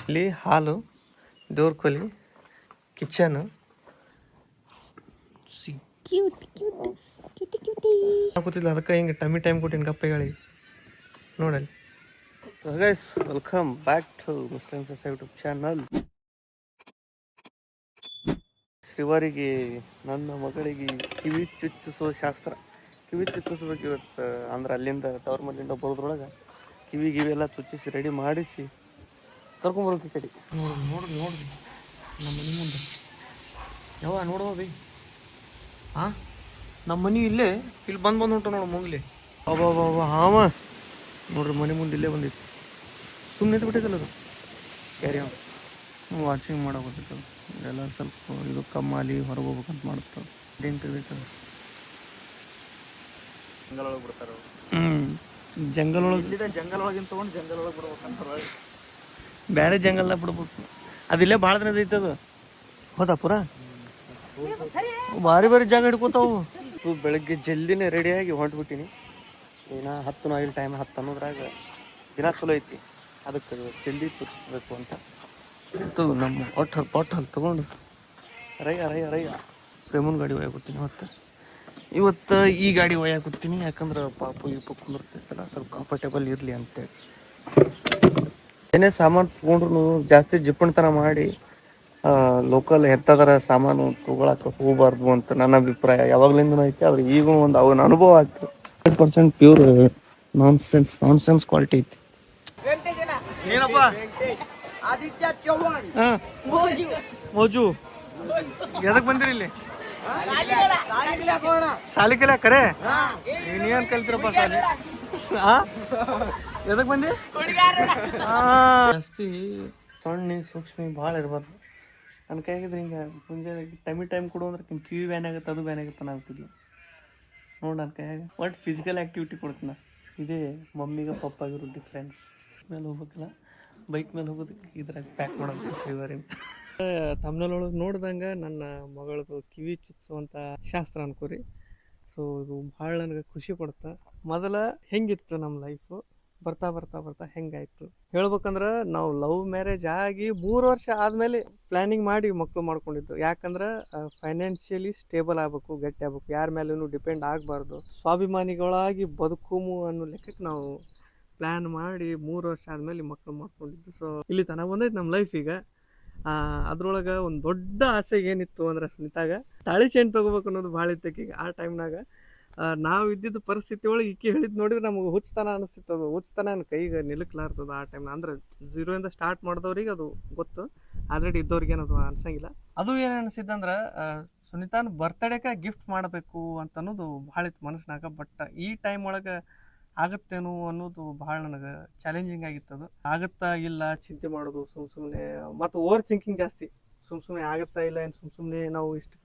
ಇಲ್ಲಿ ಹಾಲು, ದೇವ್ರ ಕೊಲಿ, ಕಿಚನ್ ಕೂತಿಲ್ಲ, ಅದಕ್ಕೆ ಹಿಂಗೆ ಟೈಮ್ ಕೊಟ್ಟಿನಿ ಕಪ್ಪೆಗಳಿಗೆ ನೋಡಲ್ಲಿ. Guys, welcome back to Muslim YouTube channel. ಶ್ರೀವಾರಿಗೆ ನನ್ನ ಮಗಳಿಗೆ ಕಿವಿ ಚುಚ್ಚಿಸೋ ಶಾಸ್ತ್ರ. ಕಿವಿ ಚುಚ್ಚಿಸ್ಬೇಕು ಇವತ್ತು. ಅಂದ್ರೆ ಅಲ್ಲಿಂದ ತವ್ರ ಮನೆಯಿಂದ ಬರೋದ್ರೊಳಗೆ ಕಿವಿ ಎಲ್ಲ ಚುಚ್ಚಿಸಿ ರೆಡಿ ಮಾಡಿಸಿ ಕರ್ಕೊಂಬರೋಕೆ ಕಡೆ. ನೋಡ್ರಿ ನಮ್ಮ ಮನೆ ಮುಂದೆ ಯಾವ ನೋಡುವ ಬೈ. ಹಾಂ, ನಮ್ಮ ಮನೆ ಇಲ್ಲೇ ಇಲ್ಲಿ ಬಂದು ಉಂಟು ನೋಡು ಮುಂಗ್ಲಿ. ಅಬ್ಬಾ ಹಾವ ನೋಡ್ರಿ, ಮನೆ ಮುಂದೆ ಇಲ್ಲೇ ಬಂದಿತ್ತು. ಸುಮ್ಮನೆ ಬಿಟ್ಟಿದ್ದಲ್ಲ ಅದು ಕ್ಯಾರಿ ಆನ್ ವಾಚಿಂಗ್ ಮಾಡೋದು. ಎಲ್ಲ ಸ್ವಲ್ಪ ಇದು ಕಮ್ಮಾಲಿ ಹೊರಗೆ ಹೋಗ್ಬೇಕಂತ ಮಾಡ್ತಾರೆ. ಏನು ತಿಳ್ಬೇಕಲ್ಲ, ಜಂಗಲ್ ಒಳಗೆ ಬಿಡ್ತಾರೆ. ಜಂಗಲ್ ಒಳಗಿಂತ ತೊಗೊಂಡು ಜಂಗಲ್ ಒಳಗೆ ಬಿಡ್ಬೇಕಂತಾರೆ. ಬೇರೆ ಜಂಗಲ್ದಾಗ ಬಿಡ್ಬೇಕು. ಅದಿಲ್ಲೇ ಭಾಳ ದಿನ ಐತದು. ಹೌದಾ ಪುರ ಭಾರಿ ಜಾಗ ಹಿಡ್ಕೋತಾವು. ಬೆಳಗ್ಗೆ ಜಲ್ದಿನೇ ರೆಡಿಯಾಗಿ ಹೊಂಟ್ಬಿಟ್ಟಿನಿ. ಏನೋ 10 ಆಗಿಲ್ಲ, ಟೈಮ್ 10 ಅನ್ನೋದ್ರಾಗ ದಿನ ಚಲೋ ಐತಿ. ಅದಕ್ಕೆ ಜಲ್ದಿ ತೋರಿಸ್ಬೇಕು ಅಂತ ಇತ್ತು. ನಮ್ಮ ಪಾಟಲ್ ತೊಗೊಂಡು ರಯ್ಯ ಪ್ರೇಮನ್ ಗಾಡಿ ಒಯ್ಯಾಕತ್ತೀನಿ. ಇವತ್ತು ಈ ಗಾಡಿ ಒಯ್ಯಾಕತ್ತೀನಿ. ಯಾಕಂದ್ರೆ ಪಾಪು ಕುಂದಿರ್ತೈತಲ್ಲ, ಸ್ವಲ್ಪ ಕಂಫರ್ಟೇಬಲ್ ಇರಲಿ ಅಂತೇಳಿ. ಏನೇ ಸಾಮಾನು ತೊಗೊಂಡ್ರು ಜಾಸ್ತಿ ಜಿಪ್ಪಣ್ತನ ಮಾಡಿ ಲೋಕಲ್ ಎತ್ತದರ ಸಾಮಾನು ತೊಗೊಳಕ್ಕೆ ಹೋಗಬಾರ್ದು ಅಂತ ನನ್ನ ಅಭಿಪ್ರಾಯ. ಯಾವಾಗ್ಲಿಂದನೂ ಐತೆ. ಆದ್ರೆ ಈಗೂ ಒಂದು ಅವನ ಅನುಭವ ಆಗ್ತದೆ. 100% ಪ್ಯೂರ್ ನಾನ್ ಸೆನ್ಸ್ ಕ್ವಾಲಿಟಿ ಐತಿ. ಏನಪ್ಪ ಮೋಜು ಎದಕ್ ಬಂದಿರಿ ಇಲ್ಲಿ? ಶಾಲಿ ಕಲಿಯ ಕರೆ ನೀನ್ ಕಲ್ತಿರಪ್ಪ ಶಾಲಿ. ಎದಕ್ ಬಂದಿ? ಜಾಸ್ತಿ ಸಣ್ಣ ಸೂಕ್ಷ್ಮ ಭಾಳ ಇರಬಾರ್ದು. ನನ್ನ ಕೈಯಾಗಿದ್ರೆ ಹಿಂಗೆ ಮುಂಜಾನೆ ಟೈಮ್ ಕೊಡು ಅಂದ್ರೆ ಕಿವಿ ಬ್ಯಾನ್ ಆಗುತ್ತೆ, ಅದು ಬ್ಯಾನ್ ಆಗುತ್ತೆ ಅನ್ನೋಗ್ತಿದ್ವಿ. ನೋಡಿ ನನ್ನ ಕೈಯಾಗ ಒಟ್ಟು ಫಿಸಿಕಲ್ ಆ್ಯಕ್ಟಿವಿಟಿ ಕೊಡ್ತೀನಿ. ಇದೇ ಮಮ್ಮಿಗೆ ಪಪ್ಪಾಗಿರೋ ಡಿಫ್ರೆನ್ಸ್. ಮೇಲೆ ಹೋಗ್ಬೇಕಲ್ಲ, ಬೈಕ್ ಮೇಲೆ ಹೋಗೋದಕ್ಕೆ ಇದ್ರಾಗ ಪ್ಯಾಕ್ ಮಾಡೋದು ಶ್ರೀವಾರಿನ. ತಮ್ಮನೊಳಗೆ ನೋಡ್ದಂಗೆ ನನ್ನ ಮಗಳದು ಕಿವಿ ಚುಚ್ಚುವಂಥ ಶಾಸ್ತ್ರ ಅನ್ಕೋರಿ. ಸೊ ಇದು ಭಾಳ ನನಗೆ ಖುಷಿ ಕೊಡುತ್ತೆ. ಮೊದಲ ಹೆಂಗಿತ್ತು ನಮ್ಮ ಲೈಫು, ಬರ್ತಾ ಹೆಂಗಾಯ್ತು ಹೇಳ್ಬೇಕಂದ್ರೆ, ನಾವು ಲವ್ ಮ್ಯಾರೇಜ್ ಆಗಿ 3 ವರ್ಷ ಆದಮೇಲೆ ಪ್ಲ್ಯಾನಿಂಗ್ ಮಾಡಿ ಮಕ್ಕಳು ಮಾಡ್ಕೊಂಡಿದ್ದು. ಯಾಕಂದ್ರೆ ಫೈನಾನ್ಷಿಯಲಿ ಸ್ಟೇಬಲ್ ಆಗಬೇಕು, ಗಟ್ಟಿ ಆಗ್ಬೇಕು, ಯಾರ ಮೇಲೂ ಡಿಪೆಂಡ್ ಆಗಬಾರ್ದು, ಸ್ವಾಭಿಮಾನಿಗಳಾಗಿ ಬದುಕುಮು ಅನ್ನೋ ಲೆಕ್ಕಕ್ಕೆ ನಾವು ಪ್ಲ್ಯಾನ್ ಮಾಡಿ 3 ವರ್ಷ ಆದಮೇಲೆ ಮಕ್ಕಳು ಮಾಡ್ಕೊಂಡಿದ್ದು. ಸೊ ಇಲ್ಲಿ ತನಕ ಬಂದೈತೆ ನಮ್ಮ ಲೈಫ್. ಈಗ ಅದ್ರೊಳಗೆ ಒಂದು ದೊಡ್ಡ ಆಸೆ ಏನಿತ್ತು ಅಂದ್ರೆ, ಸುನಿತಾಗ ತಾಳಿ ಚೈನ್ ತೊಗೋಬೇಕು ಅನ್ನೋದು ಭಾಳ ಇತ್ತು. ಈಗ ಆ ಟೈಮ್ನಾಗ ನಾವು ಇದ್ದಿದ್ದು ಪರಿಸ್ಥಿತಿ ಒಳಗೆ ಈಕೆ ಹೇಳಿದ್ದು ನೋಡಿದ್ರೆ ನಮಗೆ ಹುಚ್ಚತನ ಅನಿಸ್ತಿತ್ತು. ಅದು ಹುಚ್ಚತನ ನನ್ನ ಕೈಗೆ ನಿಲ್ಲಕ್ಲಾರ್ತದೆ ಆ ಟೈಮ್ನ. ಅಂದ್ರೆ 0 ಸ್ಟಾರ್ಟ್ ಮಾಡಿದವ್ರಿಗೆ ಅದು ಗೊತ್ತು, ಆಲ್ರೆಡಿ ಇದ್ದವ್ರಿಗೆ ಏನದು ಅನ್ಸಂಗಿಲ್ಲ. ಅದು ಏನು ಅನಿಸಿದ್ದಂದ್ರೆ, ಸುನಿತಾನ ಬರ್ತಡೇಗೆ ಗಿಫ್ಟ್ ಮಾಡಬೇಕು ಅಂತ ಅನ್ನೋದು ಭಾಳ ಇತ್ತು ಮನಸ್ಸಿನಾಗ. ಬಟ್ ಈ ಟೈಮ್ ಒಳಗೆ ಆಗುತ್ತೇನೋ ಅನ್ನೋದು ಭಾಳ ನನಗೆ ಚಾಲೆಂಜಿಂಗ್ ಆಗಿತ್ತು. ಅದು ಆಗುತ್ತಾ ಇಲ್ಲ ಚಿಂತೆ ಮಾಡೋದು ಸುಮ್ಮನೆ, ಮತ್ತು ಓವರ್ ಥಿಂಕಿಂಗ್ ಜಾಸ್ತಿ. ಸುಮ್ಮನೆ ಆಗುತ್ತಾ ಇಲ್ಲ, ಏನು ಸುಮ್ಮನೆ ನಾವು ಇಷ್ಟು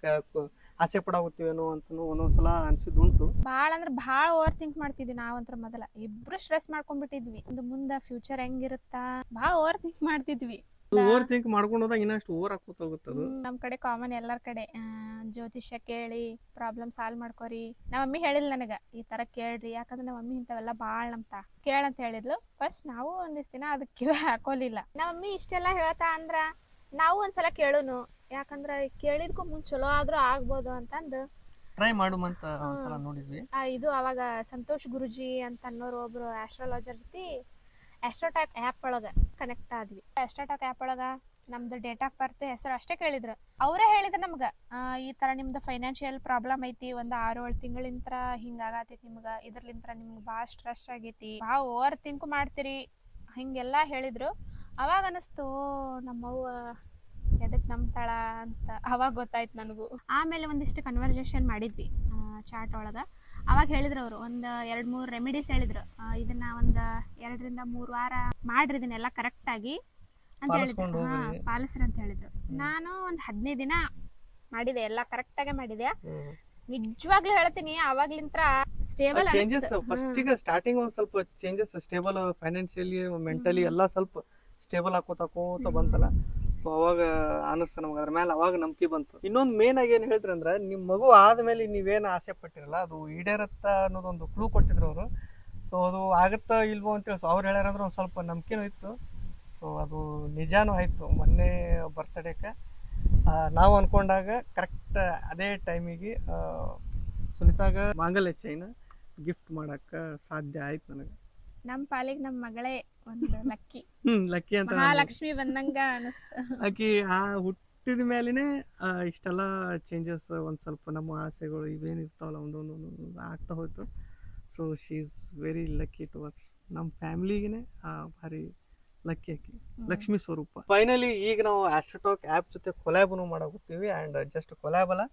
ಆಸೆ ಪಡಾಗುತ್ತೀವೇನೋ ಅಂತನೂ ಒಂದೊಂದ್ಸಲ ಅನ್ಸಿದ್ದು ಉಂಟು. ಭಾಳ ಅಂದ್ರೆ ಭಾಳ ಓವರ್ ಥಿಂಕ್ ಮಾಡ್ತಿದ್ವಿ ನಾವಂತ್ರ. ಮೊದಲ ಇಬ್ರು ಸ್ಟ್ರೆಸ್ ಮಾಡ್ಕೊಂಡ್ಬಿಟ್ಟಿದ್ವಿ, ಒಂದು ಮುಂದೆ ಫ್ಯೂಚರ್ ಹೆಂಗಿರುತ್ತಾ ಭಾಳ ಓವರ್ ಥಿಂಕ್ ಮಾಡ್ತಿದ್ವಿ. ಓವರ್ ಥಿಂಕ್ ಮಾಡ್ಕೊಂಡು ಹೋದಾಗ ಇನ್ನಷ್ಟು ಓವರ್ ಹಾಕೋತ ಹೋಗುತ್ತದು. ನಮ್ಮ ಕಡೆ ಕಾಮನ್ ಎಲ್ಲರ ಕಡೆ ಜ್ಯೋತಿಷ್ಯ ಕೇಳಿ ಪ್ರಾಬ್ಲಮ್ ಸಾಲ್ವ್ ಮಾಡ್ಕೋರಿ. ನಮ್ಮ ಮಮ್ಮಿ ಹೇಳಿಲ್ಲ ನನಗೆ ಈ ತರ ಕೇಳ್ರಿ, ಯಾಕಂದ್ರೆ ನಮ್ಮ ಮಮ್ಮಿ ಇಂಥವೆಲ್ಲ ಭಾಳ ನಂಬ್ತಾ ಕೇಳಂತ ಹೇಳಿದ್ಲು. ಫಸ್ಟ್ ನಾವು ಒಂದಿಷ್ಟು ದಿನ ಅದಕ್ಕೆ ಕಿವಿ ಹಾಕೋಲಿಲ್ಲ. ನಮ್ಮ ಮಮ್ಮಿ ಇಷ್ಟೆಲ್ಲ ಹೇಳ್ತಾ ಅಂದ್ರ ನಾವು ಒಂದ್ಸಲ ಕೇಳುನು, ಯಾಕಂದ್ರೆ ಕೇಳಿದ್ಕೂ ಮುಂಚೆ ಚಲೋ ಆದ್ರೂ ಆಗ್ಬೋದು ಅಂತಂದು ಟ್ರೈ ಮಾಡುವಂತ ಒಂದ್ಸಲ ನೋಡಿದ್ವಿ. ಇದು ಅವಾಗ ಸಂತೋಷ್ ಗುರುಜಿ ಅಂತ ಅನ್ನೋರು ಒಬ್ರು ಆಸ್ಟ್ರಾಲಜರ್ ಜೊತೆ ಆಸ್ಟ್ರೋಟಾಕ್ ಆ್ಯಪ್ ಒಳಗೆ ಕನೆಕ್ಟ್ ಆದ್ವಿ. ಆಸ್ಟ್ರೋಟಾಕ್ ಆ್ಯಪ್ ಒಳಗೆ ನಮ್ದು ಡೇಟ್ ಆಫ್ ಬರ್ತ್ ಹೆಸರು ಅಷ್ಟೇ ಕೇಳಿದ್ರು. ಅವರೇ ಹೇಳಿದ್ರು ನಮ್ಗೆ, ಈ ಥರ ನಿಮ್ದು ಫೈನಾನ್ಷಿಯಲ್ ಪ್ರಾಬ್ಲಮ್ ಐತಿ, ಒಂದು 6-7 ತಿಂಗಳಿಂತ್ರ ಹಿಂಗಾಗತೈತಿ ನಿಮ್ಗೆ, ಇದ್ರಲಿಂತ್ರ ನಿಮ್ಗೆ ಭಾಳ ಸ್ಟ್ರೆಸ್ ಆಗೈತಿ, ಭಾಳ ಓವರ್ ಥಿಂಕ್ ಮಾಡ್ತೀರಿ, ಹಿಂಗೆಲ್ಲ ಹೇಳಿದ್ರು. ಅವಾಗ ಅನಿಸ್ತು ನಮ್ಮವ್ವ ಎದಕ್ಕೆ ನಂಬ್ತಾಳ ಅಂತ ಅವಾಗ ಗೊತ್ತಾಯ್ತು ನನಗೂ. ಆಮೇಲೆ ಒಂದಿಷ್ಟು ಕನ್ವರ್ಸೇಷನ್ ಮಾಡಿದ್ವಿ ಚಾಟ್ ಒಳಗೆ. ಅವಾಗ ಹೇಳಿದ್ರು ಅವರು ಒಂದು 2-3 ರೆಮಿಡೀಸ್ ಹೇಳಿದ್ರು. ಇದನ್ನ ಒಂದು 2-3 ವಾರ ಮಾಡ್ರಿ ಇದನ್ನೆಲ್ಲ ಕರೆಕ್ಟಾಗಿ ಅಂತ ಹೇಳಿದ್ರು. ಪಾಲಿಸ್ರಿ ಅಂತ ಹೇಳಿದ್ರು. ನಾನು ಒಂದು 15 ದಿನ ಮಾಡಿದೆ, ಎಲ್ಲ ಕರೆಕ್ಟಾಗೆ ಮಾಡಿದೆ. ನಿಜವಾಗ್ಲೂ ಹೇಳ್ತೀನಿ, ಅವಾಗ್ಲಿಂತ್ರ ಸ್ಟೇಬಲ್ ಚೇಂಜಸ್. ಫಸ್ಟಿಗೆ ಸ್ಟಾರ್ಟಿಂಗ್ ಒಂದು ಸ್ವಲ್ಪ ಚೇಂಜಸ್, ಸ್ಟೇಬಲ್ ಫೈನಾನ್ಷಿಯಲಿ ಮೆಂಟಲಿ ಎಲ್ಲ ಸ್ವಲ್ಪ ಸ್ಟೇಬಲ್ ಹಾಕೋತ ಬಂತಲ್ಲ. ಅವಾಗ ಅನಿಸ್ತು ನಮ್ಗೆ ಅದ್ರ ಮೇಲೆ ಅವಾಗ ನಂಬಿಕೆ ಬಂತು. ಇನ್ನೊಂದು ಮೇನ್ ಆಗಿ ಏನು ಹೇಳಿದ್ರು ಅಂದ್ರೆ, ನಿಮ್ಮ ಮಗು ಆದಮೇಲೆ ನೀವೇನು ಆಸೆ ಪಟ್ಟಿರಲ್ಲ ಅದು ಈಡೇರತ್ತಾ ಅನ್ನೋದೊಂದು ಕ್ಲೂ ಕೊಟ್ಟಿದ್ರು ಅವರು. ಸೊ ಅದು ಆಗುತ್ತಾ ಇಲ್ವೋ ಅಂತೇಳಿ ಸೊ ಅವ್ರು ಹೇಳ್ಯಾರಂದ್ರೆ ಒಂದು ಸ್ವಲ್ಪ ನಂಬಿಕೆನೂ ಇತ್ತು. ಸೊ ಅದು ನಿಜಾನೂ ಆಯಿತು. ಮೊನ್ನೆ ಬರ್ತಡೇಕ್ಕೆ ನಾವು ಅಂದ್ಕೊಂಡಾಗ ಕರೆಕ್ಟ್ ಅದೇ ಟೈಮಿಗೆ ಸುನಿತಾಗ ಮಾಂಗಲ್ಯ ಚೈನ ಗಿಫ್ಟ್ ಮಾಡೋಕ್ಕೆ ಸಾಧ್ಯ ಆಯ್ತು ನನಗೆ. ನಮ್ಮ ಪಾಲಿಗೆ ನಮ್ಮ ಮಗಳೇ ಒಂದು ಲಕ್ಕಿ. ಲಕ್ಕಿ ಅಂತ ಮಹಾಲಕ್ಷ್ಮಿ ಬಂದಂಗ ಅನಿಸ್ತು. ಆಕಿ ಹುಟ್ಟಿದ ಮೇಲೇ ಇಷ್ಟೆಲ್ಲ ಚೇಂಜಸ್, ಒಂದು ಸ್ವಲ್ಪ ನಮ್ಮ ಆಸೆಗಳು ಇವೇನು ಇರ್ತಾವಲ್ಲ ಒಂದೊಂದು ಆಗ್ತಾ ಹೋಯ್ತು. So she is very lucky to us. ನಮ್ಮ ಫ್ಯಾಮ್ಲಿಗೆ ಭಾರಿ ಲಕ್ಕಿ ಆಕಿ, ಲಕ್ಷ್ಮೀ ಸ್ವರೂಪ. ಫೈನಲಿ ಈಗ ನಾವು ಆಸ್ಟ್ರೋಟಾಕ್ ಆ್ಯಪ್ ಜೊತೆ ಕೊಲ್ಯಾಬನು ಮಾಡಾಕತ್ತೀವಿ. ಆ್ಯಂಡ್ ಜಸ್ಟ್ ಕೊಲ್ಯಾಬ್ ಅಲ್ಲ,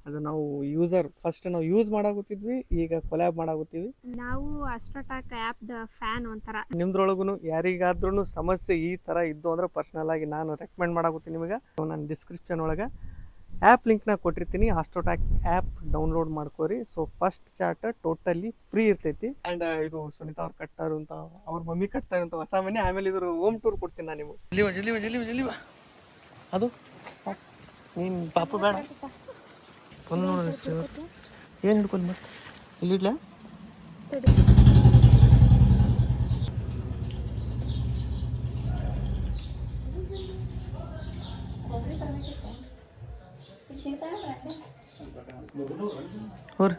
ಅದು ನಾವು ಯೂಸರ್ ಫಸ್ಟ್ ನಾವು ಯೂಸ್ ಮಾಡಾಕತ್ತಿದ್ವಿ, ಈಗ ಕೊಲ್ಯಾಬ್ ಮಾಡಾಕತ್ತೀವಿ. ನಾವು ಆಸ್ಟ್ರೋಟಾಕ್ ಆ್ಯಪ್ದ ಫ್ಯಾನ್ ಒಂಥರ. ನಿಮ್ದ್ರೊಳಗೂ ಯಾರಿಗಾದ್ರೂ ಸಮಸ್ಯೆ ಈ ಥರ ಇದ್ದು ಅಂದ್ರೆ ಪರ್ಸ್ನಲ್ ಆಗಿ ನಾನು ರೆಕಮೆಂಡ್ ಮಾಡಾಕತ್ತೀನಿ ನಿಮಗೆ. ನಾನು ಡಿಸ್ಕ್ರಿಪ್ಷನ್ ಒಳಗೆ ಆ್ಯಪ್ ಲಿಂಕ್ನ ಕೊಟ್ಟಿರ್ತೀನಿ. ಆಸ್ಟ್ರೋಟಾಕ್ ಆ್ಯಪ್ ಡೌನ್ಲೋಡ್ ಮಾಡ್ಕೋರಿ. So first chart totally free ಇರ್ತೈತಿ. ಆ್ಯಂಡ್ ಇದು ಸುನಿತಾ ಅವ್ರು ಕಟ್ಟಾರು ಅಂತ, ಅವ್ರ ಮಮ್ಮಿ ಕಟ್ತಾರೆ ಅಂತ ಹೊಸ ಮನೆ. ಆಮೇಲೆ ಇದ್ರ ಹೋಮ್ ಟೂರ್ ಕೊಡ್ತೀನಿ ನಾನು ನಿಮಗೆ. ಜಲ್ಲಿವ ಅದು ನೀನು ಪಾಪು ಬೇಡ ಒಂದು ನೋಡ್ರಿ ಏನು ಹಿಡ್ಕೊಂಡು ಮತ್ತೆ ಇಲ್ಲಿಡ್ಲಾ. और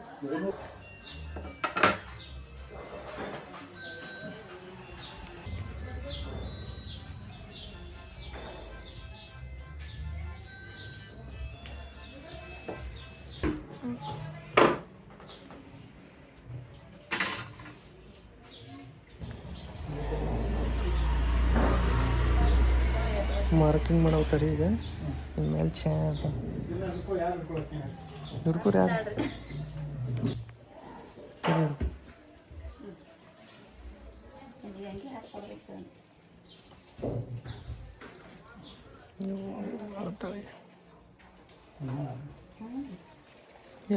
ಮಾರ್ಕಿಂಗ್ ಮಾಡಾವ್ತಾರೆ ಈಗ ಮೇಲೆ ಚಾ ಅಂತ ಹಿಡ್ಕೋರಿ. ಯಾರು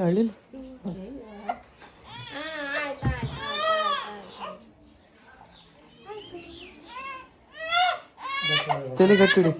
ಹಳ್ಳಿಲ್ಲ ತಲೆ ಗಟ್ಟಿಡಿ.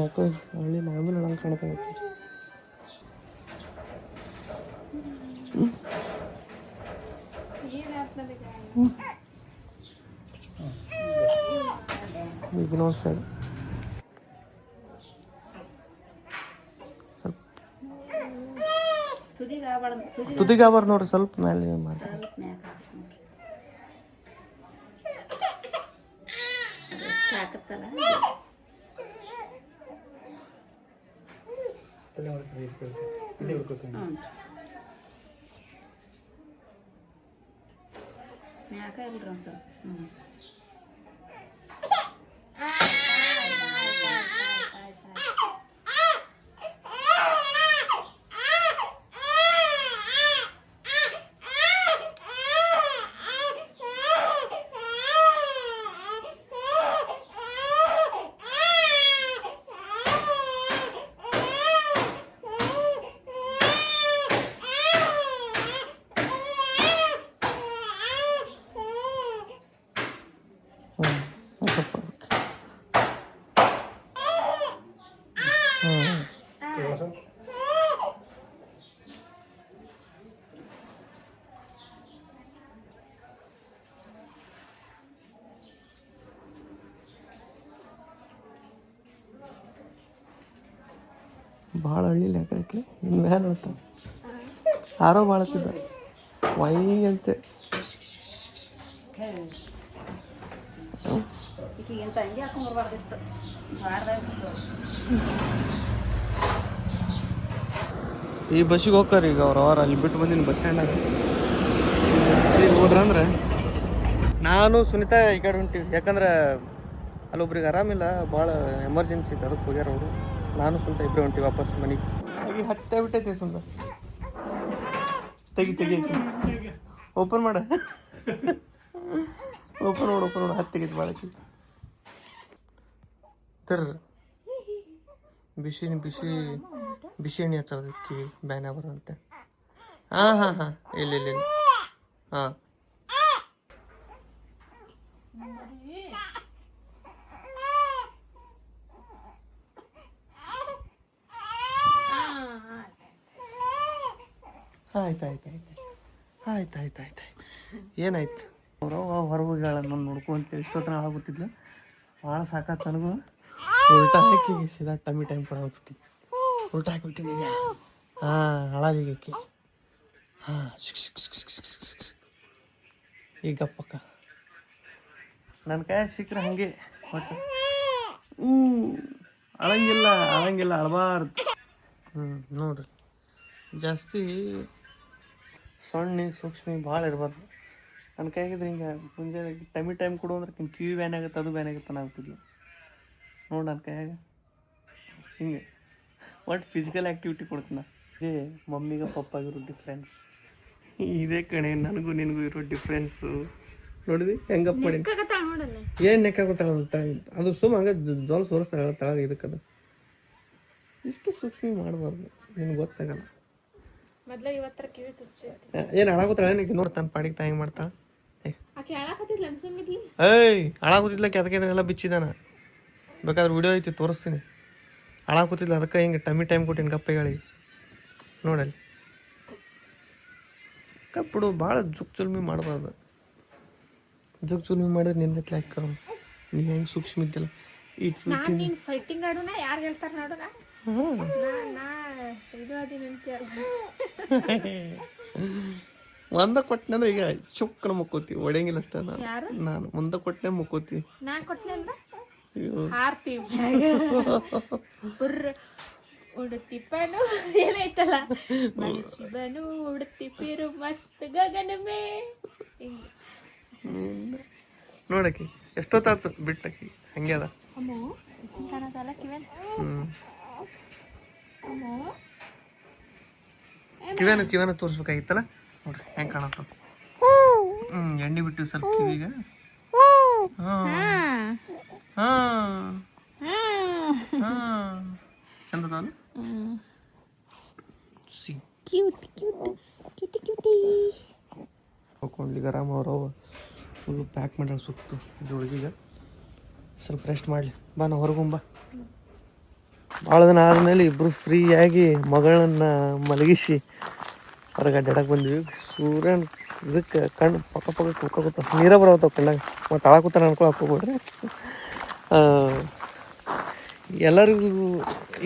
ಯಾಕೋ ಹಳ್ಳಿ ಆಮೇಲೆ ನಂಗೆ ಕಾಣ್ತಾ ಇನ್ನೊಂದು ಸೈಡ್ ತುದಿಗೆ ಆಗ್ಬಾರ್ದು ನೋಡ್ರಿ, ಸ್ವಲ್ಪ ಮೇಲೆ ಮಾಡಿ. ಭಾಳ ಹಳ್ಳಿಲ್ಲ ಯಾಕೆ ಇನ್ನು ಮೇಲೆ ಹೇಳ್ತಾನೆ ಯಾರೋ ಭಾಳತ್ತಿದ್ದ ವೈ ಅಂತೇಳಿ. ಈ ಬಸ್ಸಿಗೆ ಹೋಗ್ತಾರೆ ಈಗ ಅವ್ರು ಅಲ್ಲಿ ಬಿಟ್ಟು ಬಂದಿನಿ ಬಸ್ ಸ್ಟ್ಯಾಂಡಾಗ. ಈಗ ಹೋದ್ರಂದ್ರೆ ನಾನು ಸುನಿತಾ ಈ ಕಡೆ ಹೊಂಟೀವಿ. ಯಾಕಂದ್ರೆ ಅಲ್ಲೊಬ್ರಿಗೆ ಆರಾಮಿಲ್ಲ, ಭಾಳ ಎಮರ್ಜೆನ್ಸಿ ಇತ್ತು, ಅದಕ್ಕೆ ಹೋಗ್ಯಾರ ಅವರು. ನಾನು ಸುಂತ ಇಬ್ಬರು ಹೊಂಟೀವಿ ವಾಪಸ್ ಮನೆಗೆ. ಹಾಗೆ ಹತ್ತೇ ಬಿಟ್ಟೈತೆ ಸುಂದ ತೆಗಿ ಓಪನ್ ಮಾಡ ಓಪನ್ ನೋಡು ಹತ್ತಿಗಿತ್ತು ಬಾಳಕಿ ತರ ಬಿಸಿ ಎಣ್ಣೆ ಹಚ್ಚೋದು ಕಿವಿ ಬ್ಯಾನ ಬರೋಂತೆ ಹಾಂ ಇಲ್ಲ ಹಾಂ ಆಯ್ತು ಏನಾಯ್ತು ಹೊರಗೆ ಹೋಗ್ಯಾಳ ನಾನು ನೋಡ್ಕೊಂತೇಳಿ ಇಷ್ಟೊತ್ತನ ಆಗುತ್ತಿದ್ಲು ಭಾಳ ಸಾಕಾತು ನನಗೂ ಉಲ್ಟಾ ಹಾಕಿ ಸೀದಾ ಟೈಮ್ ಕೊಡಾಗ್ಬಿಟ್ಟು ಉಲ್ಟಾ ಹಾಕಿಬಿಟ್ಟಿದ್ದೀನಿ ಹಾಳಾದೀಗ ಅಕ್ಕಿ ಈಗ ಗಪ್ಪಕ್ಕ ನನ್ನ ಕೈ ಸಿಕ್ಕರೆ ಹಾಗೆ ಒಟ್ಟು ಅಳಂಗಿಲ್ಲ ಅಳಬಾರ್ದು ನೋಡ್ರಿ ಜಾಸ್ತಿ ಸಣ್ಣ ಸೂಕ್ಷ್ಮ ಭಾಳ ಇರಬಾರ್ದು ನನ್ನ ಕೈಗಿದ್ರೆ ಹಿಂಗೆ ಮುಂಜಾನೆ ಟೈಮ್ ಕೊಡು ಅಂದ್ರೆ ಕಿವಿ ಬ್ಯಾನ್ ಆಗುತ್ತೆ ಅದು ಬ್ಯಾನ್ ಆಗುತ್ತೆ ಆಗ್ತಿದ್ಲು ನೋಡಿ ನನ್ನ ಕೈಯಾಗ ಹಿಂಗೆ ಒಟ್ಟು ಫಿಸಿಕಲ್ ಆ್ಯಕ್ಟಿವಿಟಿ ಕೊಡ್ತೀನಿ ಇದೇ ಮಮ್ಮಿಗೆ ಪಪ್ಪಾಗಿರೋ ಡಿಫ್ರೆನ್ಸ್ ಇದೇ ಕಣೆ ನನಗೂ ನಿನಗೂ ಇರೋ ಡಿಫ್ರೆನ್ಸು ನೋಡಿದ್ವಿ ಹೆಂಗಪ್ಪ ಮಾಡಿ ಏನು ನೆಕ್ಕಾಗುತ್ತಾಳ ಅದು ಸುಮ್ಮ ಹಂಗೆ ಜೋಲ ಸೋರಿಸ್ತಾಳೆ ತಳಗ ಇದಕ್ಕದು ಇಷ್ಟು ಸೂಕ್ಷ್ಮ ಮಾಡಬಾರ್ದು ನಿನ್ಗೆ ಗೊತ್ತಾಗಲ್ಲ ಏನು ಹಾಳಾಗುತ್ತಾಳೆ ನಿನಗೆ ನೋಡ್ತಾನೆ ಪಾಡಿಗೆ ತಾ ಹೆಂಗೆ ಮಾಡ್ತಾಳೆ ಹಾಳಾಗುತ್ತಿದ್ಲಕ್ಕೆ ಅದಕ್ಕೆ ಎಲ್ಲ ಬಿಚ್ಚಿದಾನ ಬೇಕಾದ್ರೆ ವಿಡಿಯೋ ಐತಿ ತೋರಿಸ್ತೀನಿ ಹಾಳಾಗುತ್ತಿದ್ಲ ಅದಕ್ಕೆ ಹಿಂಗೆ ಟೈಮ್ ಕೊಟ್ಟಿನಿ ಕಪ್ಪೆಗಳಿಗೆ ನೋಡಲ್ಲಿ ಕಪ್ಪಡು ಭಾಳ ಜುಲ್ಮಿ ಮಾಡಬಾರ್ದು ಜುಲ್ಮಿ ಮಾಡಿದ್ರೆ ನಿನ್ಗತ್ಲೆ ಹಾಕ ನೀ ಹೆಂಗೆ ಸೂಕ್ಷ್ಮ ಇದ್ದಿಲ್ಲ ಫೈಟಿಂಗ್ ಆಡೋಣ ಯಾರು ಹೇಳ್ತಾರೆ ನೋಡೋಣ ಒಂದ ಕೊಟ್ಟನಂದ್ರೆ ಈಗ ಚುಕ್ಕನ ಮುಕ್ಕೋತಿ ಹೊಡೆಯಂಗಿಲ್ಲ ಅಷ್ಟ ನಾನು ಮುಂದೆ ಕೊಟ್ಟನೆ ಮುಕ್ಕೋತಿ ಉಡುತ್ತಿಪ್ಪನು ಏನೈತಲ್ಲ ಮನಚಿಬನು ಉಡುತ್ತಿಪ್ಪಿರು ಮಸ್ತ್ ಗಗನಮೇ ನೋಡಕಿ ಎಷ್ಟೊತ್ತಾತು ಬಿಟ್ಟಕಿ ಹಂಗೆ ಅದ ಕಿವೇನು ತೋರಿಸ್ಬೇಕಾಗಿತ್ತಲ್ಲ ನೋಡ್ರಿ ಹೆಂಗೆ ಕಾಣತ್ತ ಎಣ್ಣೆ ಬಿಟ್ಟು ಸ್ವಲ್ಪ ಕಿವಿಗೆ ಚಂದ ಅದಾವಲ್ಲ ಹೋಗ್ಕೊಂಡು ಗರಾಮ ಅವ್ರವ ಫುಲ್ ಪ್ಯಾಕ್ ಮಾಡ್ಯಾಳ ಸುತ್ತು ಜೋಳಿಗೆ ಸ್ವಲ್ಪ ರೆಸ್ಟ್ ಮಾಡಲಿ ಬಾ ನಾವು ಹೊರಗೊಂಬ ಭಾಳ ದಿನ ಆದಮೇಲೆ ಇಬ್ಬರು ಫ್ರೀಯಾಗಿ ಮಗಳನ್ನ ಮಲಗಿಸಿ ಹೊರಗೆ ಅಡ್ಡಾಡಕ್ಕೆ ಬಂದ್ವಿ ಸೂರ್ಯನ ಇದಕ್ಕೆ ಕಣ್ಣು ಪಕ್ಕ ಕುಕ್ಕೋತ ನೀರ ಬರತ್ತಾವ ಕಣ್ಣಾಗ ಮತ್ತು ಅಳಾಕೂತಾನ ಅನ್ಕೊಳಕ್ಕೆ ಹೋಗ್ಬೇಡ್ರಿ ಎಲ್ಲರಿಗೂ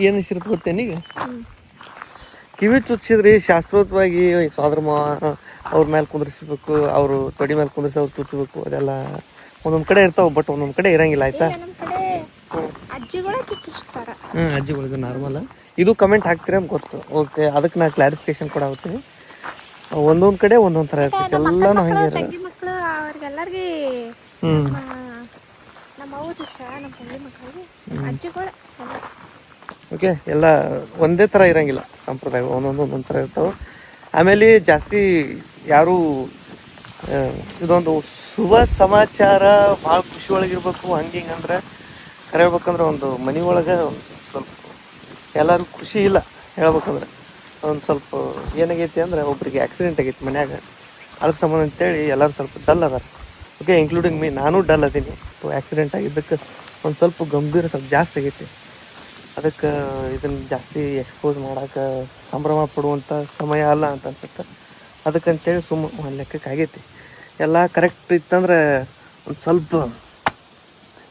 ಏನು ಹೆಸರು ಗೊತ್ತೇನೀಗ ಕಿವಿ ಚುಚ್ಚಿದ್ರಿ ಶಾಸ್ತ್ರೋತವಾಗಿ ಸೋದರಮ್ಮ ಅವ್ರ ಮೇಲೆ ಕುಂದ್ರಿಸ್ಬೇಕು ಅವರು ತೊಡಿ ಮೇಲೆ ಕುಂದ್ರಿಸಿ ಅವ್ರು ಚುಚ್ಚಬೇಕು ಅದೆಲ್ಲ ಒಂದೊಂದು ಕಡೆ ಇರ್ತಾವೆ ಬಟ್ ಒಂದೊಂದು ಕಡೆ ಇರಂಗಿಲ್ಲ ಆಯ್ತಾ ಅಜ್ಜಿಗಳಿಗೂ ನಾರ್ಮಲ್ ಇದು ಕಮೆಂಟ್ ಹಾಕ್ತೀರ ಅಂತ ಗೊತ್ತು ಓಕೆ ಅದಕ್ಕೆ ನಾ ಕ್ಲಾರಿಫಿಕೇಶನ್ ಕೊಡಾಗ್ತೀನಿ ಒಂದೊಂದು ಕಡೆ ಒಂದೊಂದು ಥರ ಇರ್ತೈತೆ ಎಲ್ಲಾನು ಹಂಗೆ ಓಕೆ ಎಲ್ಲ ಒಂದೇ ಥರ ಇರಂಗಿಲ್ಲ ಸಂಪ್ರದಾಯ ಒಂದೊಂದು ಥರ ಇರ್ತಾವೆ ಆಮೇಲೆ ಜಾಸ್ತಿ ಯಾರು ಇದೊಂದು ಶುಭ ಸಮಾಚಾರ ಭಾಳ ಖುಷಿ ಒಳಗಿರ್ಬೇಕು ಹಂಗೆ ಹಿಂಗಂದ್ರೆ ಕರಿಬೇಕಂದ್ರೆ ಒಂದು ಮನೆ ಒಳಗೆ ಒಂದು ಸ್ವಲ್ಪ ಎಲ್ಲರೂ ಖುಷಿ ಇಲ್ಲ ಹೇಳ್ಬೇಕಂದ್ರೆ ಒಂದು ಸ್ವಲ್ಪ ಏನಾಗೈತಿ ಅಂದ್ರೆ ಒಬ್ರಿಗೆ ಆಕ್ಸಿಡೆಂಟ್ ಆಗೈತಿ ಮನ್ಯಾಗ ಅದ್ರ ಸಂಬಂಧ ಅಂತೇಳಿ ಎಲ್ಲರೂ ಸ್ವಲ್ಪ ಡಲ್ ಅದಾರ ಓಕೆ ಇನ್ಕ್ಲೂಡಿಂಗ್ ಮೀ ನಾನು ಡಲ್ ಅದೀನಿ ಆಕ್ಸಿಡೆಂಟ್ ಆಗಿದ್ದಕ್ಕೆ ಒಂದು ಸ್ವಲ್ಪ ಗಂಭೀರ ಸ್ವಲ್ಪ ಜಾಸ್ತಿ ಆಗೈತಿ ಅದಕ್ಕೆ ಇದನ್ನು ಜಾಸ್ತಿ ಎಕ್ಸ್ಪೋಸ್ ಮಾಡೋಕೆ ಸಂಭ್ರಮ ಪಡುವಂಥ ಸಮಯ ಅಲ್ಲ ಅಂತ ಅನ್ಸುತ್ತೆ ಅದಕ್ಕಂತೇಳಿ ಒಂದು ಲೆಕ್ಕಕ್ಕೆ ಆಗೈತಿ ಎಲ್ಲ ಕರೆಕ್ಟ್ ಇತ್ತಂದ್ರೆ ಒಂದು ಸ್ವಲ್ಪ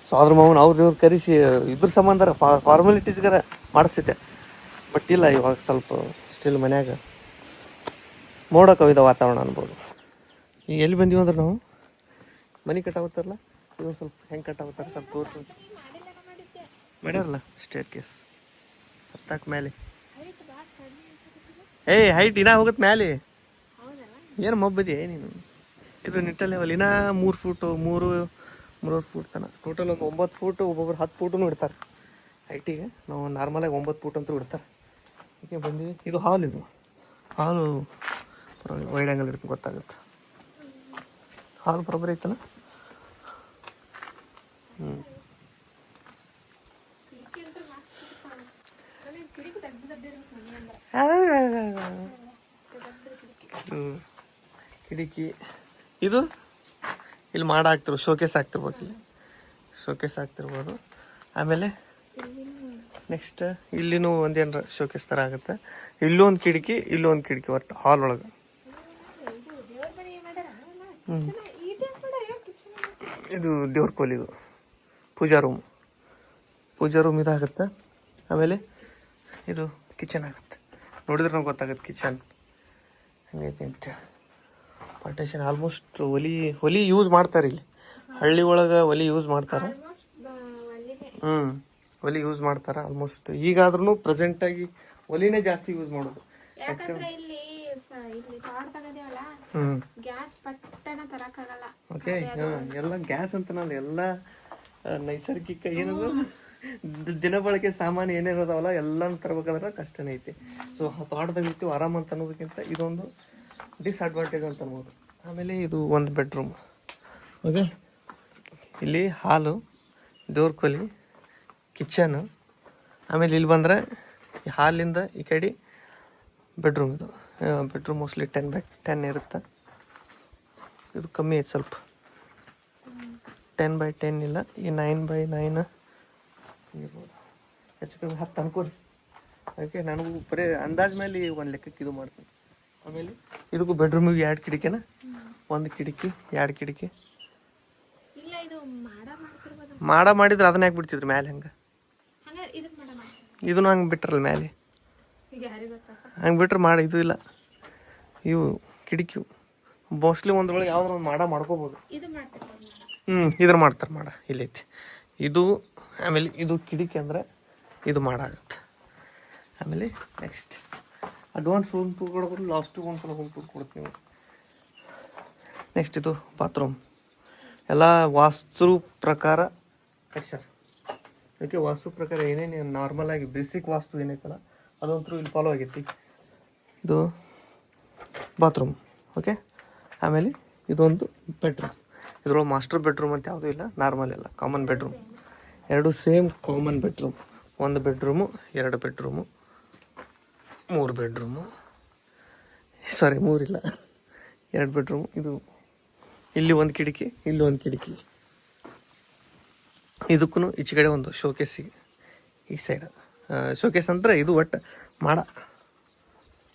ಸೋದರ ಮಾವನ ಅವ್ರು ಕರೆಸಿ ಇದ್ರ ಸಂಬಂಧ ಫಾರ್ಮಾಲಿಟೀಸ್ಗಾರ ಮಾಡಿಸ್ತಿದ್ದೆ ಬಟ್ ಇಲ್ಲ ಇವಾಗ ಸ್ವಲ್ಪ ಸ್ಟಿಲ್ ಮನ್ಯಾಗ ಮೋಡ ಕವಿದ ವಾತಾವರಣ ಅನ್ಬೋದು ಈಗ ಎಲ್ಲಿ ಬಂದೀವಿ ಅಂದ್ರೆ ನಾವು ಮನೆ ಕಟ್ಟಾಗುತ್ತಾರಲ್ಲ ಇವಾಗ ಸ್ವಲ್ಪ ಹೆಂಗೆ ಕಟ್ಟಾಗುತ್ತಾರೆ ಸ್ವಲ್ಪ ತೋರಿಸಿ ಮಾಡ್ಯಾರಲ್ಲ ಸ್ಟೇರ್ ಕೇಸ್ ಹತ್ತಾಕ ಮೇಲೆ ಹೈಟ್ ಇನ್ನ ಹೋಗುತ್ತೆ ಮ್ಯಾಲೆ ಏನು ಮಬ್ಬದಿ ನೀನು ಇದು ನಿಟ್ಟ ಲೆವೆಲ್ ಇನ್ನೂ 3 ಫೂಟು 3 ಫೂಟ್ ತನಕ ಟೋಟಲ್ ಒಂದು 9 ಫೂಟು ಒಬ್ಬೊಬ್ರು 10 ಫೂಟೂ ಇಡ್ತಾರೆ ಹೈಟಿಗೆ ನಾವು ನಾರ್ಮಲಾಗಿ 9 ಫೂಟ್ ಅಂತೂ ಇಡ್ತಾರೆ ಹೀಗೆ ಬಂದಿವಿ ಇದು ಹಾಲ್ ಇದು ಹಾಲು ವೈಡ್ ಆ್ಯಂಗಲ್ ಇಡ್ತೀನಿ ಗೊತ್ತಾಗುತ್ತೆ ಹಾಲು ಬರೋಬ್ಬರಿ ಐತಲ್ಲ. ಹ್ಞೂ ಕಿಟಕಿ ಇದು ಇಲ್ಲಿ ಮಾಡ ಹಾಕ್ತಿರ್ಬೋದು, ಶೋಕೇಸ್ ಹಾಕ್ತಿರ್ಬೋದು, ಇಲ್ಲಿ ಶೋಕೇಸ್ ಹಾಕ್ತಿರ್ಬೋದು. ಆಮೇಲೆ ನೆಕ್ಸ್ಟ್ ಇಲ್ಲಿನೂ ಒಂದೇನಾರ ಶೋಕೇಸ್ ಥರ ಆಗುತ್ತೆ. ಇಲ್ಲೂ ಒಂದು ಕಿಟಕಿ, ಇಲ್ಲೂ ಒಂದು ಕಿಟಕಿ, ಒಟ್ಟು ಹಾಲ್ ಒಳಗೆ. ಇದು ದೇವ್ರ ಕೋಲಿದು ಪೂಜಾ ರೂಮ್ ಇದಾಗುತ್ತೆ. ಆಮೇಲೆ ಇದು ಕಿಚನ್ ಆಗುತ್ತೆ. ನೋಡಿದ್ರೆ ನಮ್ಗೆ ಗೊತ್ತಾಗುತ್ತೆ ಕಿಚನ್ ಹಂಗೈತೆ ಅಂತ. ಪಾರ್ಟೇಷನ್ ಆಲ್ಮೋಸ್ಟ್ ಒಲಿ ಯೂಸ್ ಮಾಡ್ತಾರೆ ಇಲ್ಲಿ ಹಳ್ಳಿ ಒಳಗೆ, ಒಲಿ ಯೂಸ್ ಮಾಡ್ತಾರೆ. ಒಲಿ ಯೂಸ್ ಮಾಡ್ತಾರೆ ಆಲ್ಮೋಸ್ಟ್. ಈಗಾದ್ರೂ ಪ್ರೆಸೆಂಟಾಗಿ ಒಲಿನೇ ಜಾಸ್ತಿ ಯೂಸ್ ಮಾಡೋದು. ಓಕೆ, ಎಲ್ಲ ಗ್ಯಾಸ್ ಅಂತನಲ್ಲ, ಎಲ್ಲ ನೈಸರ್ಗಿಕ ಏನದು ದಿನಬಳಕೆ ಸಾಮಾನು ಏನೇನದಾವಲ್ಲ ಎಲ್ಲಾನು ತರಬೇಕಾದ್ರೆ ಕಷ್ಟನೇ ಐತಿ. ಸೊ ತೋಟದಾಗ ಇರ್ತೀವಿ ಆರಾಮ ಅಂತ ಅನ್ನೋದಕ್ಕಿಂತ ಇದೊಂದು ಡಿಸ್ಅಡ್ವಾಂಟೇಜ್ ಅಂತ ಅನ್ಬೋದು. ಆಮೇಲೆ ಇದು ಒಂದು ಬೆಡ್ರೂಮ್. ಓಕೆ, ಇಲ್ಲಿ ಹಾಲು, ದೇವ್ರ ಕೊಲಿ, ಕಿಚನ್. ಆಮೇಲೆ ಇಲ್ಲಿ ಬಂದರೆ ಹಾಲಿಂದ ಈ ಕಡೆ ಬೆಡ್ರೂಮ್. ಇದು ಬೆಡ್ರೂಮ್ ಮೋಸ್ಟ್ಲಿ 10x10 ಇರುತ್ತೆ. ಇದು ಕಮ್ಮಿ ಐತೆ ಸ್ವಲ್ಪ, 10x10 ಇಲ್ಲ, ಈ 9x9 ಇರ್ಬೋದು. ಹೆಚ್ಚು ಕಮ್ಮಿ 10 ಅನ್ಕೋರಿ. ಅದಕ್ಕೆ ನನಗೂ ಬರೀ ಅಂದಾಜ್ ಮೇಲೆ ಒಂದು ಲೆಕ್ಕಕ್ಕೆ ಇದು ಮಾಡ್ತೀನಿ. ಆಮೇಲೆ ಇದಕ್ಕೂ ಬೆಡ್ರೂಮಿಗೆ 2 ಕಿಟಕಿನ, 1 ಕಿಟಕಿ 2 ಕಿಟಕಿ. ಮಾಡಿದ್ರೆ ಅದನ್ನ ಯಾಕೆ ಬಿಡ್ತಿದ್ರಿ ಮ್ಯಾಲೆ? ಹಂಗೆ ಇದನ್ನು ಹಂಗೆ ಬಿಟ್ರಲ್ಲ ಮ್ಯಾಲೆ, ಹಂಗೆ ಬಿಟ್ರೆ ಮಾಡಿ. ಇದು ಇಲ್ಲ, ಇವು ಕಿಟಕಿ ಮೋಸ್ಟ್ಲಿ ಒಂದ್ರೊಳಗೆ ಯಾವ್ದಾರ ಒಂದು ಮಾಡ್ಕೋಬೋದು. ಇದ್ರ ಮಾಡ್ತಾರೆ ಇಲ್ಲೈತಿ ಇದು. ಆಮೇಲೆ ಇದು ಕಿಟಕಿ ಅಂದರೆ ಇದು ಮಾಡಾಗುತ್ತೆ. ಆಮೇಲೆ ನೆಕ್ಸ್ಟ್ ಅಡ್ವಾನ್ಸ್ ರೂಮ್ ಟೂರ್ ಕೊಡ್ಬೋದು, ಲಾಸ್ಟಿಗೆ ಒಂದು ಸಲ ರೂಮ್ ಟೂರ್ ಕೊಡ್ತೀನಿ. ನೆಕ್ಸ್ಟ್ ಇದು ಬಾತ್ರೂಮ್. ಎಲ್ಲ ವಾಸ್ತು ಪ್ರಕಾರ ಕಟ್ಸ್ಯಾರ. ಓಕೆ, ವಾಸ್ತು ಪ್ರಕಾರ ಏನೇನು ನಾರ್ಮಲ್ ಆಗಿ ಬೇಸಿಕ್ ವಾಸ್ತು ಏನೈತಲ್ಲ ಅದಂತೂ ಇಲ್ಲಿ ಫಾಲೋ ಆಗೈತಿ. ಇದು ಬಾತ್ರೂಮ್. ಓಕೆ, ಆಮೇಲೆ ಇದೊಂದು ಬೆಡ್ರೂಮ್. ಇದ್ರೊಳಗೆ ಮಾಸ್ಟರ್ ಬೆಡ್ರೂಮ್ ಅಂತ ಯಾವುದೂ ಇಲ್ಲ, ನಾರ್ಮಲ್ ಎಲ್ಲ common bedroom. 2 same common bedroom. 1 bedroom, 2 bedroom, 3 bedroom. Sorry, 3 ಇಲ್ಲ, 2 ಬೆಡ್ರೂಮು. ಇದು ಇಲ್ಲಿ 1 ಕಿಟಕಿ, ಇಲ್ಲಿ 1 ಕಿಟಕಿ. ಇದಕ್ಕೂ ಈಚೆ ಕಡೆ ಒಂದು ಶೋಕೇಸಿಗೆ ಈ ಸೈಡ್ ಶೋಕೇಸ್ ಅಂದ್ರೆ ಇದು ಒಟ್ಟು ಮಾಡ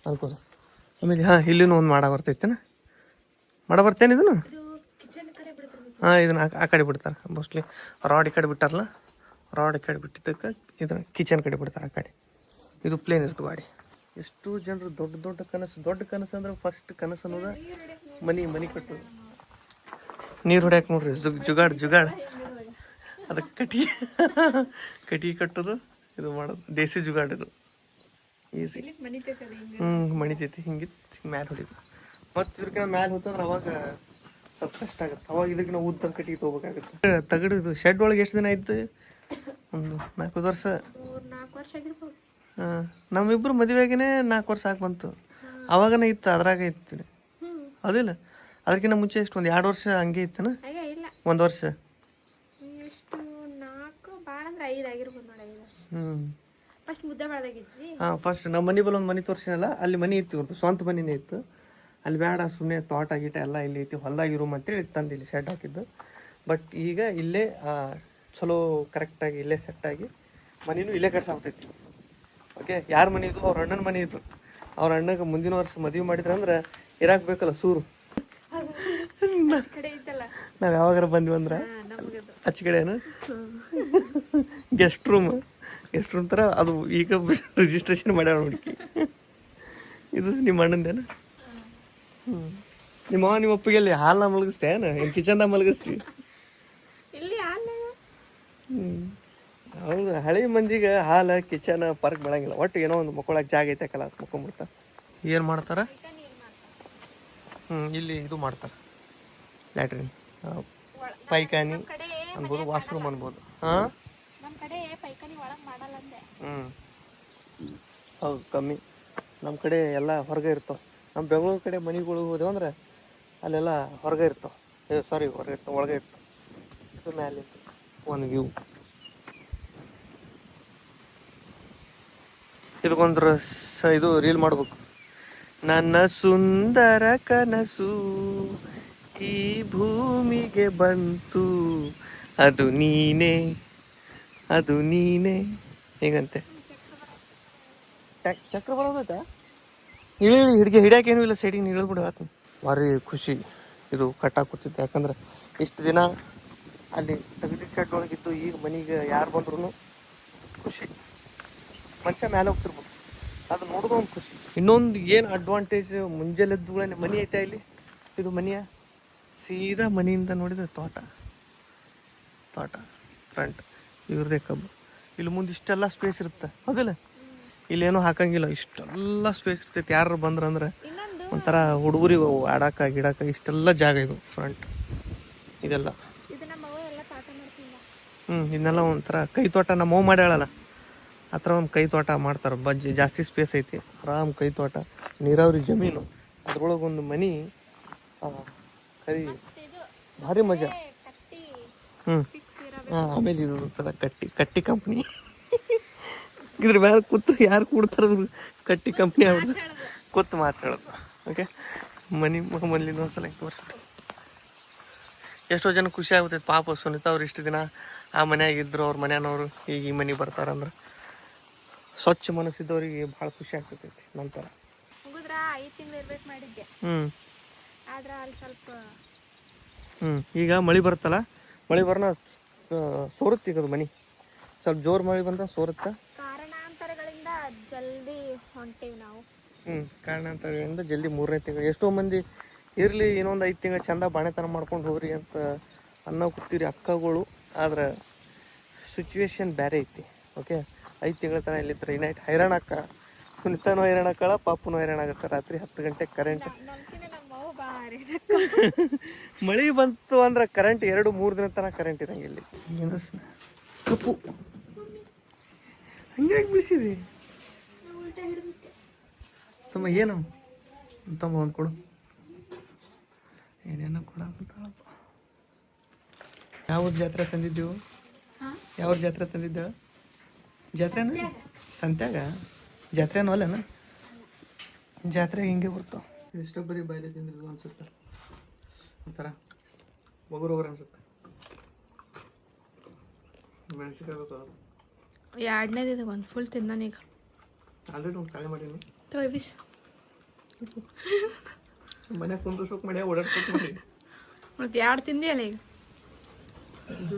ಅನ್ಕೋದು. ಆಮೇಲೆ ಇಲ್ಲಿನೂ ಒಂದು ಮಾಡ ಬರ್ತೈತೇನ, ಬರ್ತೇನೆ ಇದನ್ನು. ಇದನ್ನು ಆ ಕಡೆ ಬಿಡ್ತಾರೆ ಮೋಸ್ಟ್ಲಿ. ರಾಡ್ ಈ ಕಡೆ ಬಿಟ್ಟಾರಲ್ಲ, ರಾಡ್ ಈ ಕಡೆ ಬಿಟ್ಟಿದ್ದಕ್ಕೆ ಇದನ್ನು ಕಿಚನ್ ಕಡೆ ಬಿಡ್ತಾರೆ ಆ ಕಡೆ. ಇದು ಪ್ಲೇನ್ ಇರ್ತದೆ ಗಾಡಿ. ಎಷ್ಟು ಜನರು ದೊಡ್ಡ ಕನಸು ಅಂದ್ರೆ ಫಸ್ಟ್ ಕನಸು ಅನ್ನೋದು ಮನಿ ಕಟ್ಟೋದು. ನೀರು ಹೊಡ್ಯಾಕೆ ನೋಡ್ರಿ, ಜುಗಾಡ್ ಅದಕ್ಕೆ ಕಟಿ ಕಟ್ಟೋದು, ಇದು ಮಾಡೋದು ದೇಸಿ ಜುಗಾಡ್. ಇದು ಈಸಿ. ಮಣಿತೈತಿ ಹಿಂಗಿತ್ತು ಮ್ಯಾಲೆ ಹೊಡಿದು. ಮತ್ತು ಇದ್ರಕಿನ ಮ್ಯಾಲೆ ಹೋತಂದ್ರೆ ಅವಾಗ ಸ್ವಲ್ಪ ಕಷ್ಟ ಆಗುತ್ತೆ. ಅವಾಗ ಇದಕ್ಕೆ ನಾವು ಉದ್ದ ಕಟ್ಟಿಗೆ ತೊಗೋಬೇಕಾಗುತ್ತೆ. ತಗಡಿದು ಶೆಡ್ ಒಳಗೆ ಎಷ್ಟು ದಿನ ಆಯ್ತು? ಒಂದು 4 ವರ್ಷ. ನಮ್ಮಿಬ್ರು ಮದುವೆಗೇ 4 ವರ್ಷ ಆಗಿ ಬಂತು. ಅವಾಗನೇ ಇತ್ತು, ಅದ್ರಾಗ ಇತ್ತು ಅದಿಲ್ಲ. ಅದಕ್ಕಿಂತ ಮುಂಚೆ ಎಷ್ಟು ಒಂದು 2 ವರ್ಷ ಹಂಗೆ ಇತ್ತನ? 1 ವರ್ಷ. ಫಸ್ಟ್ ನಮ್ಮ ಮನೆ ಬಲ್ಲ ಒಂದು ಮನೆ ತೋರಿಸಿನಲ್ಲ, ಅಲ್ಲಿ ಮನೆ ಇತ್ತು, ಇವ್ರದ್ದು ಸ್ವಂತ ಮನೆನೇ ಇತ್ತು. ಅಲ್ಲಿ ಬೇಡ ಸುಮ್ಮನೆ ತೋಟ ಗೀಟ ಎಲ್ಲ ಇಲ್ಲಿ ಐತಿ, ಹೊಲ್ದಾಗಿ ರೂಮ್ ಅಂತೇಳಿ ತಂದು ಇಲ್ಲಿ ಶೆಡ್ ಹಾಕಿದ್ದು. ಬಟ್ ಈಗ ಇಲ್ಲೇ ಚಲೋ ಕರೆಕ್ಟಾಗಿ ಇಲ್ಲೇ ಸೆಟ್ಟಾಗಿ ಮನೇನೂ ಇಲ್ಲೇ ಕಟ್ಸಾಗ್ತೈತಿ. ಓಕೆ, ಯಾರ ಮನೆ ಇದು? ಅವ್ರ ಅಣ್ಣನ ಮನೆ ಇದು. ಅವ್ರ ಅಣ್ಣಗೆ ಮುಂದಿನ ವರ್ಷ ಮದುವೆ ಮಾಡಿದ್ರೆ ಅಂದ್ರೆ ಇರಾಕ್ ಬೇಕಲ್ಲ ಸೂರು. ನಾವು ಯಾವಾಗಾರ ಬಂದ್ವಿ ಆಚೆ ಕಡೆನು ಗೆಸ್ಟ್ ರೂಮ್ ಥರ ಅದು. ಈಗ ರಿಜಿಸ್ಟ್ರೇಷನ್ ಮಾಡ್ಯಾರ ನೋಡಿಕಿ. ಇದು ನಿಮ್ಮ ಅಣ್ಣಂದೇನು? ನಿಮ್ಮ ಅಪ್ಪಿಗೆ ಹಾಲ್ನ ಮಲಗಿಸ್ತೇನ, ಏನು ಕಿಚನ್ದಾಗ ಮಲಗಿಸ್ತಿ? ಹೌದು, ಹಳೆ ಮಂದಿಗೆ ಹಾಲು ಕಿಚನ್ ಪರ್ಕ್ ಬೆಳಂಗಿಲ್ಲ. ಒಟ್ಟು ಏನೋ ಒಂದು ಮಕ್ಕಳಾಗ ಜಾಗ ಐತೆ, ಕಲಾಸ್ ಮಕ್ಕೊಂಬಿಡ್ತಾರೆ. ಏನು ಮಾಡ್ತಾರೆ? ಇಲ್ಲಿ ಇದು ಮಾಡ್ತಾರೆ, ಲ್ಯಾಟ್ರಿನ್, ಪೈಖಾನಿ ಅನ್ಬೋದು, ವಾಶ್ರೂಮ್ ಅನ್ಬೋದು. ಹೌದು, ಕಮ್ಮಿ. ನಮ್ಮ ಕಡೆ ಎಲ್ಲ ಹೊರಗೆ ಇರ್ತಾವೆ. ನಮ್ಮ ಬೆಂಗಳೂರು ಕಡೆ ಮನೆಗಳು ಹೋದೆವು ಅಂದ್ರೆ ಅಲ್ಲೆಲ್ಲ ಹೊರಗೆ ಇರ್ತಾವೆ. ಸಾರಿ ಹೊರಗೆ ಇತ್ತು, ಒಳಗೆ ಇತ್ತು. ಇದು ಮೇಲೆ ಇತ್ತು ಒಂದು ವ್ಯೂ. ಇದಕ್ಕೊಂದ್ರ ಇದು ರೀಲ್ ಮಾಡ್ಬೇಕು. ನನ್ನ ಸುಂದರ ಕನಸು ಈ ಭೂಮಿಗೆ ಬಂತು, ಅದು ನೀನೇ, ಅದು ನೀನೇ. ಹೇಗಂತೆ ಚಕ್ರ ಬರೋದೈತಾ? ಇಳಿ ಹಿಡಿಯಾಕೇನೂ ಇಲ್ಲ, ಸೈಡಿಗೆ ನೀ ಇಳಿದ್ಬಿಡು ಆತ. ಭಾರಿ ಖುಷಿ ಇದು ಕಟ್ಟಾಕ್ ಕೂತಿತ್ತು. ಯಾಕಂದ್ರೆ ಇಷ್ಟು ದಿನ ಅಲ್ಲಿ ತಗಡಿ ಶೆಡ್ ಒಳಗಿದ್ದು, ಈಗ ಮನೆಗೆ ಯಾರು ಬಂದ್ರು ಖುಷಿ. ಮನುಷ್ಯ ಮೇಲೆ ಹೋಗ್ತಿರ್ಬೋದು, ಅದು ನೋಡೋದು ಒಂದು ಖುಷಿ. ಇನ್ನೊಂದು ಏನು ಅಡ್ವಾಂಟೇಜ್, ಮುಂಜಾನೆದ್ದುಗಳೇ ಮನೆ ಐತೆ ಇಲ್ಲಿ. ಇದು ಮನೆಯ ಸೀದಾ ಮನೆಯಿಂದ ನೋಡಿದ್ರೆ ತೋಟ ಫ್ರಂಟ್ ಇವ್ರದೇ ಕಬ್ಬು. ಇಲ್ಲಿ ಮುಂದೆ ಇಷ್ಟೆಲ್ಲ ಸ್ಪೇಸ್ ಇರುತ್ತೆ, ಹೌದಿಲ್ಲ? ಇಲ್ಲೇನೂ ಹಾಕಂಗಿಲ್ಲ, ಇಷ್ಟೆಲ್ಲ ಸ್ಪೇಸ್ ಇರ್ತೈತಿ. ಯಾರು ಬಂದ್ರಂದ್ರೆ ಒಂಥರ ಹುಡುಗರಿಗೆ ಆಡಾಕ ಗಿಡಾಕ ಇಷ್ಟೆಲ್ಲ ಜಾಗ ಇದು ಫ್ರಂಟ್ ಇದೆಲ್ಲ. ಇದನ್ನೆಲ್ಲ ಒಂಥರ ಕೈ ತೋಟ. ನಮ್ಮ ಅವ್ವ ಮಾಡ್ಯಾಳಲ್ಲ ಆ ಥರ ಒಂದು ಕೈ ತೋಟ ಮಾಡ್ತಾರೆ. ಜಾಸ್ತಿ ಸ್ಪೇಸ್ ಐತಿ, ಆರಾಮ್ ಕೈ ತೋಟ, ನೀರಾವರಿ ಜಮೀನು, ಅದ್ರೊಳಗೆ ಒಂದು ಮನಿ. ಕರಿ ಭಾರಿ ಮಜಾ. ಆಮೇಲೆ ಇದು ಒಂಥರ ಕಟ್ಟಿ ಕಂಪ್ನಿ. ಇದ್ರ ಮೇಲೆ ಕೂತು ಯಾರು ಕೂಡ್ತಾರ ಕಟ್ಟಿ ಕಂಪ್ನಿ ಆಗ್ಬಿಡ್ದು, ಕೂತು ಮಾತಾಡೋದು. ಓಕೆ, ಮನೇಲಿಂದ ಒಂದ್ಸಲ ತೋರಿಸ್ಬಿಟ್ಟು ಎಷ್ಟೋ ಜನ ಖುಷಿ ಆಗ್ತೈತೆ. ಪಾಪ ಸುನಿತಾ ಅವ್ರು ಇಷ್ಟು ದಿನ ಆ ಮನೆಯಾಗಿದ್ರು, ಅವ್ರ ಮನೆಯವ್ರು ಈಗ ಈ ಮನೆಗೆ ಬರ್ತಾರಂದ್ರೆ ಸ್ವಚ್ಛ ಮನಸ್ಸಿದ್ದವ್ರಿಗೆ ಭಾಳ ಖುಷಿ ಆಗ್ತೈತಿ. ನಂತರ ಈಗ ಮಳೆ ಬರುತ್ತಲ್ಲ, ಮಳೆ ಬರೋಣ ಸೋರುತ್ತೆ. ಈಗ ಅದು ಮನೆ ಸ್ವಲ್ಪ ಜೋರು ಮಳೆ ಬಂದ್ರೆ ಸೋರುತ್ತೆ. ಕಾರಣಾಂತರಗಳಿಂದ ಜಲ್ದಿ ಹೊಂಟೇವಿ ನಾವು. ಕಾರಣಾಂತರಗಳಿಂದ ಜಲ್ದಿ 3ನೇ ತಿಂಗಳು. ಎಷ್ಟೋ ಮಂದಿ ಇರಲಿ ಇನ್ನೊಂದು 5 ತಿಂಗಳು ಚಂದ ಬಾಣೆತನ ಮಾಡ್ಕೊಂಡು ಹೋಗ್ರಿ ಅಂತ ಅನ್ನೋ ಕೂತೀರಿ ಅಕ್ಕಗಳು. ಆದ್ರೆ ಸಿಚುವೇಶನ್ ಬೇರೆ ಐತಿ. ಓಕೆ, 5 ತಿಂಗಳ ತನಕ ಇಲ್ಲಿದ್ರೆ ನೈಟ್ ಹೈರಾಣ ಅಕ್ಕ. ಸುನಿತಾನು ಹೈರಾಣ ಅಕ್ಕಳ, ಪಾಪುನು ಹೈರಾಣ ಆಗತ್ತೆ. ರಾತ್ರಿ 10 ಗಂಟೆಗೆ ಕರೆಂಟ್ ಮಳೆ ಬಂತು ಅಂದ್ರೆ ಕರೆಂಟ್ 2-3 ದಿನ ತನಕ ಕರೆಂಟ್ ಇರಂಗಿಲ್ಲ. ಕಪ್ಪು ಹಂಗಾಗಿ ಬಿಡಿಸಿದಿ ತಮ್ಮ. ಏನು ತಮ್ಮ ಒಂದು ಕೊಡು, ಏನೇನೋ ಕೊಡಂತಾಳಪ್ಪ. ಯಾವ ಜಾತ್ರೆ ತಂದಿದ್ದೆವು? ಯಾವ ಜಾತ್ರೆ ತಂದಿದ್ದೇಳು? ಜಾತ್ರೆನ ಸಂತ್ಯಾಗ ಜಾತ್ರೆನೂ ಅಲ್ಲೇನ? ಜಾತ್ರೆ ಹಿಂಗೆ ಬರ್ತಾವ. ಇಷ್ಟ ಬರೀ ಬಾಯಿಲೆ ತಿಂದಿಲ್ಲ ಅನ್ಸುತ್ತೆ, ಒಂಥರ ಒಗರು ಅನ್ಸುತ್ತೆ. ಮೆಣಸಿನ್ಕಾಯಿ ಎರಡನೇದು ಒಂದು ಫುಲ್ ತಿಂದಾನೀಗ. ಆಲ್ರೆಡಿ ಒಂದು ಖಾಲಿ ಮಾಡೀನಿ. ಬಿಸ್ ಮನೆ ಕುಂದ್ರಸೋಕೆ ಮಾಡಿ ಓಡಾಡ್ಸೋಕೆ ಮಾಡಿ ಮತ್ತೆ 2 ತಿಂದಿಯಲ್ಲ ಈಗ.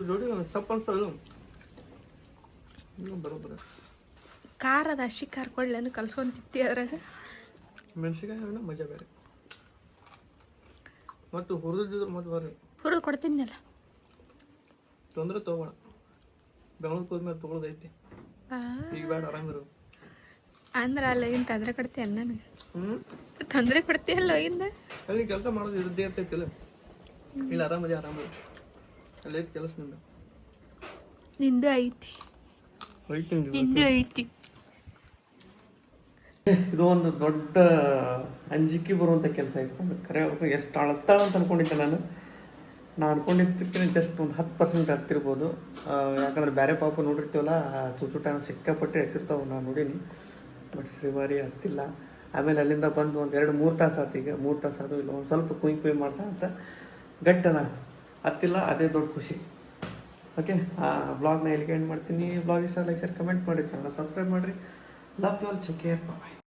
ಜೋಡಿ ಸಪ್ ಅನ್ಸಲ್ಲ ಬರೋಬ್ಬರ. ಖಾರದ ಹಸಿ ಖಾರ ಕೊಡ್ಲೇನು ಕಲ್ಸ್ಕೊಂಡು ತಿತ್ತಿ ಅದ್ರಾಗ. ಮೆಣಸಿನ್ಕಾಯಿ ಮಜಾ ಬೇರೆ. ಮತ್ತು ಹುರಿದಿದ್ರು ಮತ್ತೆ ಬರ್ರಿ ಹುರಿದು ಕೊಡ್ತೀನಿಲ್ಲ, ತೊಂದರೆ ತೊಗೋಣ. ಬೆಂಗಳೂರಿಗೆ ಹೋದ್ಮೇಲೆ ತೊಗೊಳೋದೈತಿ, ಈಗ ಬೇಡ, ಆರಾಮಿರು. ಅಂದ್ರೆ ಅಲ್ಲ ಇನ್ನು ತೊಂದರೆ ಕೊಡ್ತೀಯ ನನಗೆ? ತೊಂದರೆ ಕೊಡ್ತೀಯಲ್ಲ ಇಂದ. ಅಲ್ಲಿ ಕೆಲಸ ಮಾಡೋದು ಇದ್ದೇ ಇರ್ತೈತಿಲ್ಲ. ಇಲ್ಲ ಆರಾಮದಿ, ಅಲ್ಲೈತಿ ಕೆಲಸ. ನಿಂದು ಐತಿ, ನಿಂದು ಐತಿ. ಇದು ಒಂದು ದೊಡ್ಡ ಅಂಜಿಕೆ ಬರುವಂಥ ಕೆಲಸ ಆಯ್ತು. ಕರೆ ಹೇಳ್ಬೇಕು, ಎಷ್ಟು ಅಳ್ತಾಳ ಅಂತ ಅನ್ಕೊಂಡಿದ್ದೆ ನಾನು ಅನ್ಕೊಂಡಿದ್ದಕ್ಕಿಂತ ಜಸ್ಟ್ ಒಂದು 10% ಹತ್ತಿರ್ಬೋದು. ಯಾಕಂದ್ರೆ ಬೇರೆ ಪಾಪ ನೋಡಿರ್ತೀವಲ್ಲ, ಚುಟುಟ ಸಿಕ್ಕಾಪಟ್ಟೆ ಹತ್ತಿರ್ತಾವೆ, ನಾನು ನೋಡೀನಿ. ಬಟ್ ಶ್ರೀವಾರಿ ಹತ್ತಿಲ್ಲ. ಆಮೇಲೆ ಅಲ್ಲಿಂದ ಬಂದು ಒಂದು 2-3 ತಾಸು ಆಯ್ತು. ಈಗ 3 ತಾಸು ಆದರೂ ಇಲ್ಲ, ಒಂದು ಸ್ವಲ್ಪ ಕುಯ್ ಮಾಡ್ತಾ ಅಂತ ಗಟ್ಟದ ಹತ್ತಿಲ್ಲ. ಅದೇ ದೊಡ್ಡ ಖುಷಿ. ಓಕೆ, ಬ್ಲಾಗ್ನ ಎಲ್ಲಿಗೆ ಎಂಡ್ ಮಾಡ್ತೀನಿ. ಬ್ಲಾಗ್ ಇಷ್ಟ ಲೈಕ್, ಶೇರ್, ಕಮೆಂಟ್ ಮಾಡಿ, ಚಾನಲ್ ಸಬ್ಸ್ಕ್ರೈಬ್ ಮಾಡಿರಿ. Love you all, take care, bye.